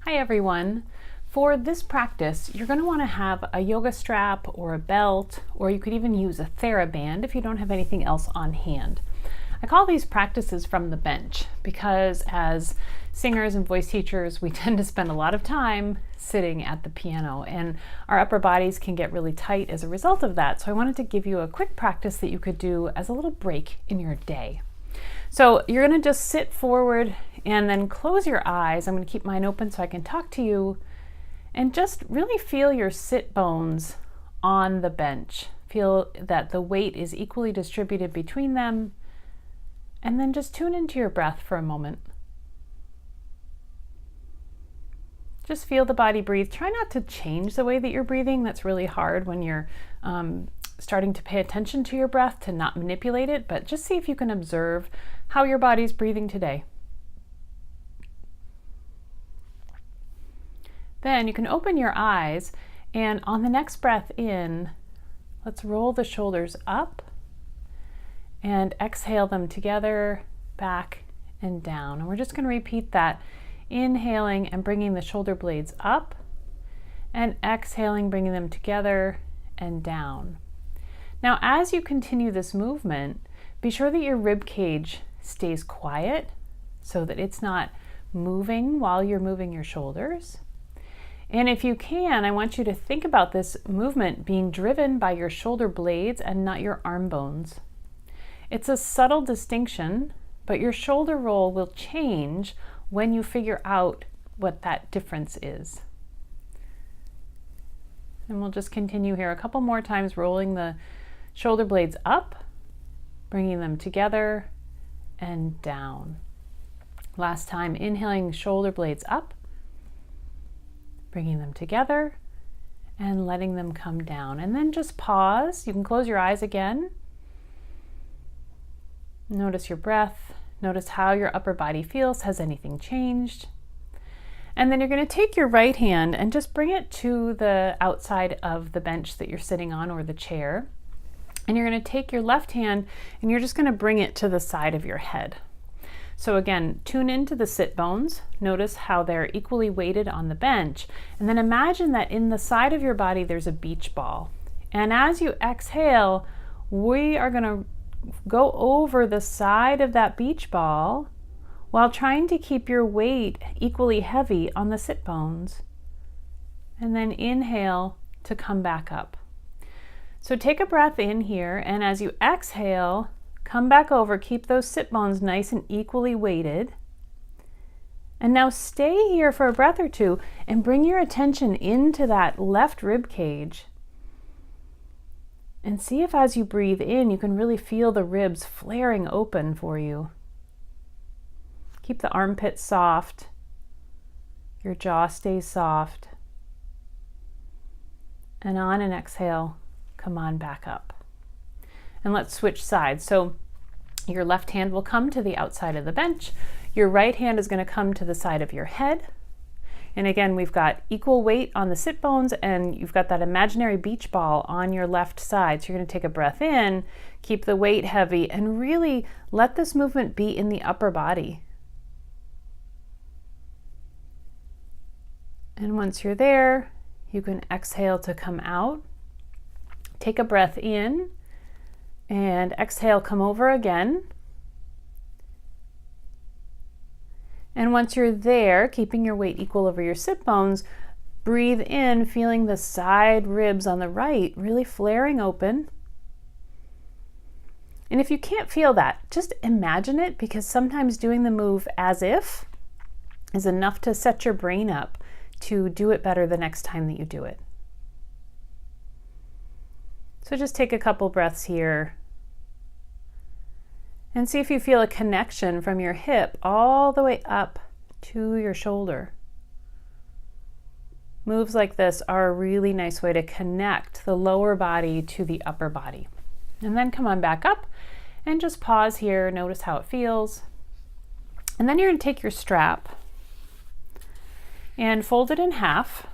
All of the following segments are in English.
Hi everyone. For this practice, you're going to want to have a yoga strap or a belt, or you could even use a TheraBand if you don't have anything else on hand. I call these practices from the bench because as singers and voice teachers, we tend to spend a lot of time sitting at the piano and our upper bodies can get really tight as a result of that. So I wanted to give you a quick practice that you could do as a little break in your day. So you're going to just sit forward and then close your eyes. I'm going to keep mine open so I can talk to you and just really feel your sit bones on the bench. Feel that the weight is equally distributed between them, and then just tune into your breath for a moment. Just feel the body breathe. Try not to change the way that you're breathing. That's really hard when you're starting to pay attention to your breath, to not manipulate it, but just see if you can observe how your body's breathing today. Then you can open your eyes, and on the next breath in, let's roll the shoulders up and exhale them together, back and down. And we're just going to repeat that, inhaling and bringing the shoulder blades up, and exhaling, bringing them together and down. Now, as you continue this movement, be sure that your rib cage stays quiet so that it's not moving while you're moving your shoulders. And if you can, I want you to think about this movement being driven by your shoulder blades and not your arm bones. It's a subtle distinction, but your shoulder roll will change when you figure out what that difference is. And we'll just continue here a couple more times, rolling the shoulder blades up, bringing them together and down. Last time, inhaling shoulder blades up, bringing them together and letting them come down. And then just pause. You can close your eyes again. Notice your breath. Notice how your upper body feels. Has anything changed? And then you're going to take your right hand and just bring it to the outside of the bench that you're sitting on or the chair. And you're going to take your left hand and you're just going to bring it to the side of your head. So again, tune into the sit bones. Notice how they're equally weighted on the bench. And then imagine that in the side of your body there's a beach ball. And as you exhale, we are going to go over the side of that beach ball while trying to keep your weight equally heavy on the sit bones. And then inhale to come back up. So take a breath in here, and as you exhale, come back over, keep those sit bones nice and equally weighted. And now stay here for a breath or two and bring your attention into that left rib cage. And see if as you breathe in, you can really feel the ribs flaring open for you. Keep the armpits soft. Your jaw stays soft. And on an exhale, come on back up. And let's switch sides. So your left hand will come to the outside of the bench. Your right hand is going to come to the side of your head. And again, we've got equal weight on the sit bones and you've got that imaginary beach ball on your left side. So you're going to take a breath in, keep the weight heavy, and really let this movement be in the upper body. And once you're there, you can exhale to come out. Take a breath in and exhale, come over again. And once you're there, keeping your weight equal over your sit bones, breathe in, feeling the side ribs on the right really flaring open. And if you can't feel that, just imagine it, because sometimes doing the move as if is enough to set your brain up to do it better the next time that you do it. So just take a couple breaths here and see if you feel a connection from your hip all the way up to your shoulder. Moves like this are a really nice way to connect the lower body to the upper body. And then come on back up and just pause here, notice how it feels. And then you're going to take your strap and fold it in half.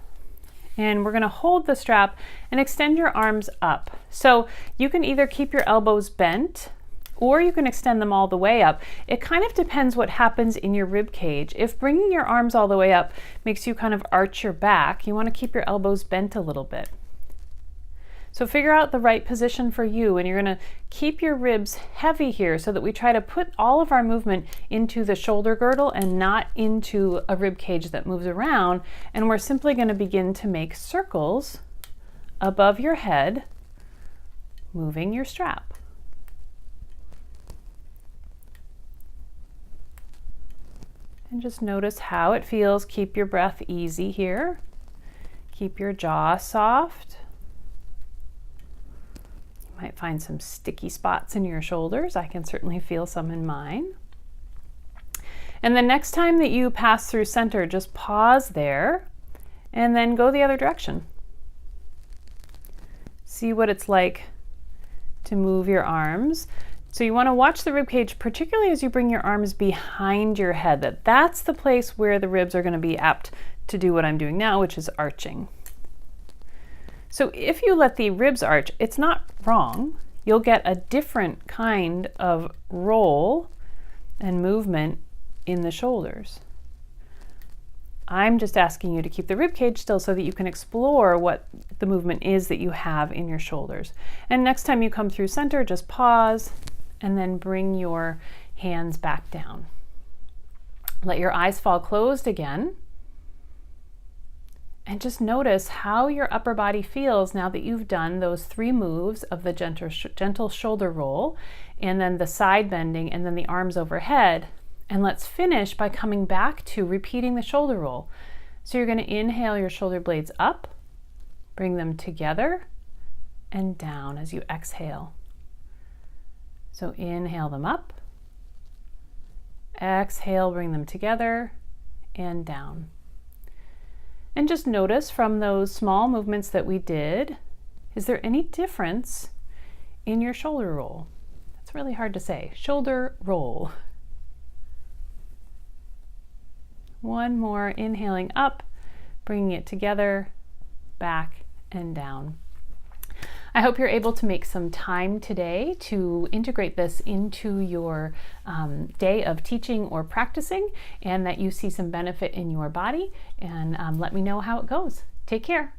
And we're going to hold the strap and extend your arms up. So you can either keep your elbows bent or you can extend them all the way up. It kind of depends what happens in your rib cage. If bringing your arms all the way up makes you kind of arch your back, you want to keep your elbows bent a little bit. So figure out the right position for you, and you're going to keep your ribs heavy here so that we try to put all of our movement into the shoulder girdle and not into a rib cage that moves around. And we're simply going to begin to make circles above your head, moving your strap. And just notice how it feels. Keep your breath easy here. Keep your jaw soft. You might find some sticky spots in your shoulders. I can certainly feel some in mine. And the next time that you pass through center, just pause there and then go the other direction. See what it's like to move your arms. So you want to watch the rib cage, particularly as you bring your arms behind your head. That's the place where the ribs are going to be apt to do what I'm doing now, which is arching. So if you let the ribs arch, it's not wrong. You'll get a different kind of roll and movement in the shoulders. I'm just asking you to keep the rib cage still so that you can explore what the movement is that you have in your shoulders. And next time you come through center, just pause and then bring your hands back down. Let your eyes fall closed again. And just notice how your upper body feels now that you've done those 3 moves of the gentle shoulder roll, and then the side bending, and then the arms overhead. And let's finish by coming back to repeating the shoulder roll. So you're going to inhale your shoulder blades up, bring them together and down as you exhale. So inhale them up, exhale, bring them together and down. And just notice from those small movements that we did, is there any difference in your shoulder roll? That's really hard to say. Shoulder roll. One more, inhaling up, bringing it together, back and down. I hope you're able to make some time today to integrate this into your day of teaching or practicing, and that you see some benefit in your body, and let me know how it goes. Take care.